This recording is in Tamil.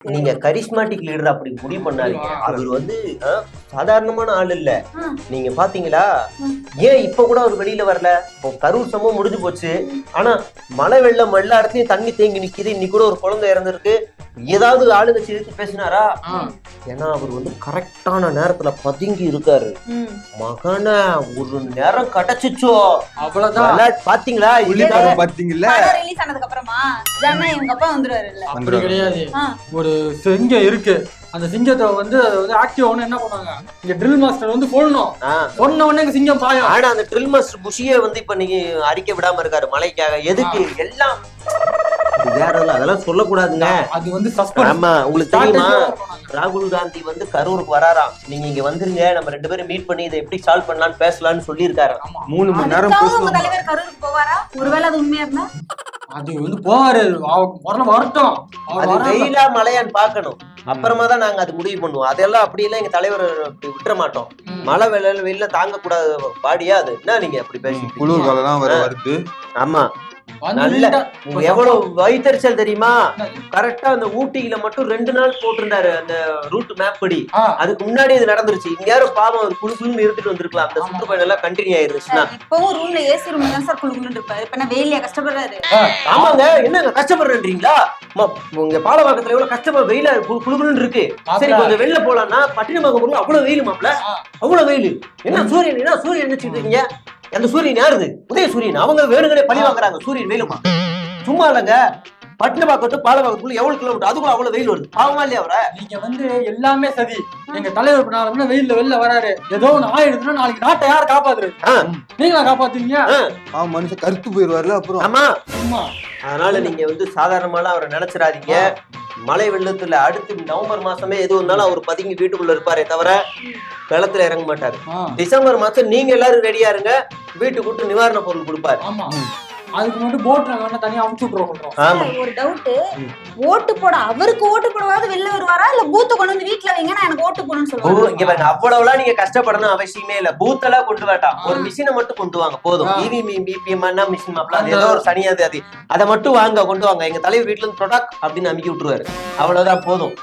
நீங்க கரிஸ்மாட்டிக் லீடர் அப்படி முடிவு பண்ணாதீங்க. அவர் வந்து சாதாரணமான ஆள் இல்ல. நீங்க பாத்தீங்களா, ஏன் இப்ப கூட அவர் வெளியில வரல? இப்போ கரூர் சம்பவம் முடிஞ்சு போச்சு. ஆனா மழை வெள்ளம் எல்லா இடத்துலயும் தண்ணி தேங்கி நிக்குது. இன்னைக்கு கூட ஒரு குழந்தை இறந்துருக்கு. ஏதாவது ஆளுங்கட்சி எடுத்து பேசினாரா? ஏன்னா அவர் வந்து கரெக்டான நேரத்துல பதுங்கி இருக்காரு. மகன ஒரு நேரம் கிடைச்சிச்சோ அவ்வளவுதான். பாத்தீங்களா பாத்தீங்களா ரிலீஸ் ஆனதுக்கு அப்புறமா ஜனா இவங்க அப்பா வந்துருவாருல்ல. அப்படி கிடையாது. ஒரு சிங்கம் இருக்கு, அந்த சிங்கத்தை வந்து ஆக்டிவ் ஆகணும் என்ன பண்ணாங்க, இங்க ட்ரில் மாஸ்டர் வந்து சொன்ன உடனே சிங்கம் பாயும். ஆனா அந்த ட்ரில் மாஸ்டர் புஷியே வந்து இப்ப நீங்க அறிக்கை விடாம இருக்காரு மலைக்காக. எதுக்கு எல்லாம் வேற அதெல்லாம் சொல்லக்கூடாதுங்க. அது வந்து சஸ்பென்ஸ். ஆமா, உங்களுக்கு தெரியுமா ராகுல் காந்தி வந்து கரூருக்கு வராராம். நீங்க இங்க வந்துருங்க, நம்ம 2 பேரும் மீட் பண்ணி இதை எப்படி சால்வ் பண்ணலாம்னு பேசலாம்னு சொல்லியிருக்காரு. 3 மணி நேரம் உங்க தலைவர் கரூருக்கு போவாரா? ஒருவேளை அது உண்மையா இருந்தா அது வந்து போவாரு, வரட்டும். அது வெயிலா மழையான்னு பாக்கணும். அப்புறமா தான் நாங்க அது முடிவு பண்ணுவோம். அதெல்லாம் அப்படி எல்லாம் எங்க தலைவர் விட்டுற மாட்டோம். மழை வெயில தாங்க கூடாது பாடியா அது என்ன நீங்க அப்படி பேசி குளிர் காலம் வருது. ஆமா, நல்ல எவ்வளவு வயிற்றுச்சல் தெரியுமா? கரெக்டா அந்த ஊட்டியில மட்டும் 2 நாள் போட்டிருந்தாரு அந்த ரூட் மேப் படி. அதுக்கு முன்னாடி இது நடந்துருச்சு. இங்க யாரும் பாவம் அது குழுக்குன்னு இருந்துட்டு வந்திருக்கலாம். அந்த சுற்றுப்பயணம் எல்லாம் கண்டினியூ ஆயிருச்சுன்னா இப்பவும் ரூம்ல ஏசி ரூம்ல தான் சார் குழுக்குன்னு இருப்பாரு. இப்ப நான் வெயிலியா கஷ்டப்படுறாரு. ஆமாங்க, என்னங்க கஷ்டப்படுறீங்களா? உங்க பாலவாக்கத்துல எவ்வளவு கஷ்டப்பட வெயிலா குழுக்குன்னு இருக்கு. சரி, கொஞ்சம் வெளில போலாம்னா பட்டினமாக போல அவ்வளவு வெயில் மாப்ள, அவ்வளவு வெயில். என்ன சூரியன் நினைச்சிட்டு இருக்கீங்க? அந்த சூரியன் யாருது? உதய சூரியன். அவங்க வேணுங்களே பழி வாங்குறாங்க. சூரியன் வெயிலுமா? சும்மா இல்லங்க. பட்டினப்பாக்கத்து பாலவாக்கத்துக்குள்ள எவ்வளவு கிலோமீட்டர், அதுக்குள்ள அவ்வளவு வெயில் வருது. பாவமா இல்லையா அவரை? நீங்க வந்து எல்லாமே சரி. எங்க தலைவர் வெயில்ல வராரு, ஏதோ ஒண்ணு ஆயிடுதுன்னா நாளைக்கு நாட்டை யார் காப்பாத்துறது? நீங்களா காப்பாத்துவீங்க? மனுஷன் கருத்து போயிருவாருல அப்புறம். ஆமா, அதனால நீங்க வந்து சாதாரணமாலாம் அவரை நினைச்சிடாதீங்க. மழை வெள்ளத்துல அடுத்து நவம்பர் மாசமே எது வந்தாலும் அவர் பதுங்கி வீட்டுக்குள்ள இருப்பாரே தவிர களத்துல இறங்க மாட்டாரு. டிசம்பர் மாசம் நீங்க எல்லாரும் ரெடியா இருங்க, வீட்டுக்கு கூட்டு நிவாரண பொருள் கொடுப்பாரு. ஆமா, அதுக்கு மட்டும் போட் நாங்க தனியா அமுச்சு விட்டுறோம். ஒரு டவுட், ஓட்டு போட அவருக்கு ஓட்டு போடவாது வெளில வருவாரா, இல்ல பூத்த கொண்டு வந்து வீட்டுல வைங்க நான் எனக்கு ஓட்டு போடணும்னு சொல்லுவாங்க? அவ்வளவுலாம் நீங்க கஷ்டப்படணும் அவசியமே இல்ல. பூத் எல்லாம் கொண்டு வேண்டாம், ஒரு மிஷினை மட்டும் கொண்டு வாங்க போதும். இவிஎம் மிஷின் மாப்பிள ஏதோ ஒரு சனியாது, அதை மட்டும் கொண்டு வாங்க. எங்க தலைவர் வீட்டுல இருந்து ப்ரொடக்ட் அப்படின்னு அமுக்கி விட்டுருவாரு. அவ்வளவுதான் போதும்.